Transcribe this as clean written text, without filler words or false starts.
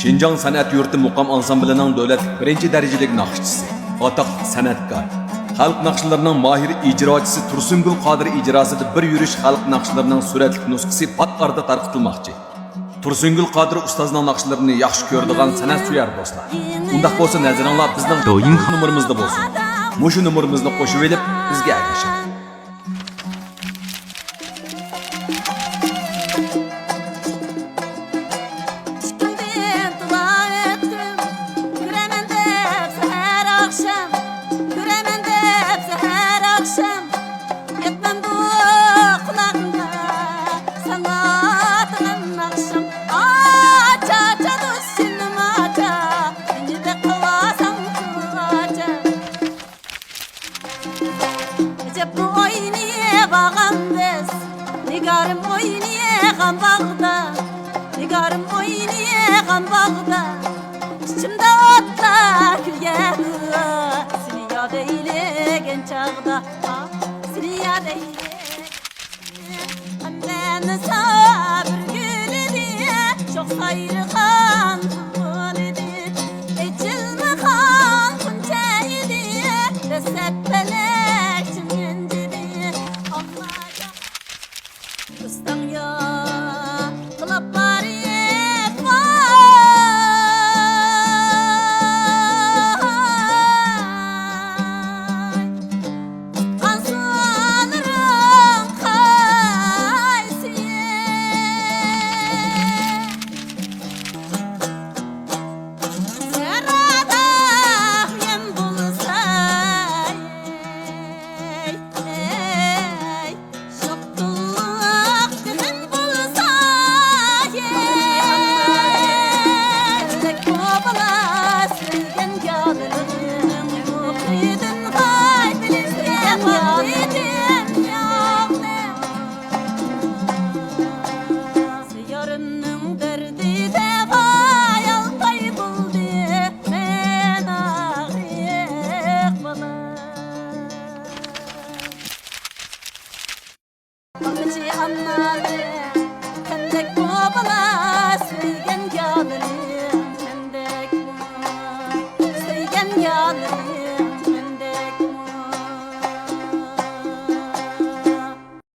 Şinjan Sanat Yurti Muqam Ansamblining davlatlik birinchi darajadagi naqshchisi, ataqli san'atkor, xalq naqshlarining mahir ijrochisi Tursungul Qodir ijrosida bir yurish xalq naqshlarining suratlik nusxasi pat arada tarqatilmoqchi. Tursungul Qodir ustozning naqshlarini yaxshi ko'radigan san'at suyar do'stlar. Undaq bo'lsa nazaringlar bizning doim numarimizda bo'lsin. Mushu numarimizni qo'shib elib bizga ergashing. Nigarım oynayağam bağda, nigarım oynayağam bağda. İçimde otla külgeni, seni yad eylegen çağda, seni yad eylegen. Anneni sabır gülü diye, çok sayrıkan kul idi. Ecilme kan kunçeyi diye, reset belek çimgendi diye. Ustam ya, kılap bari etmay. Kansuanırım kaysiye. Seradah yem bulsay, ey, şoktulluk günün bulsay, tek kovalas bilgen yalırım, muhidin hay bilirsen muhidin yalım. Yarının derdi de hayal kayboldu, men ağıyık balam. Bakıcı anladı, kendek kovalas bilgen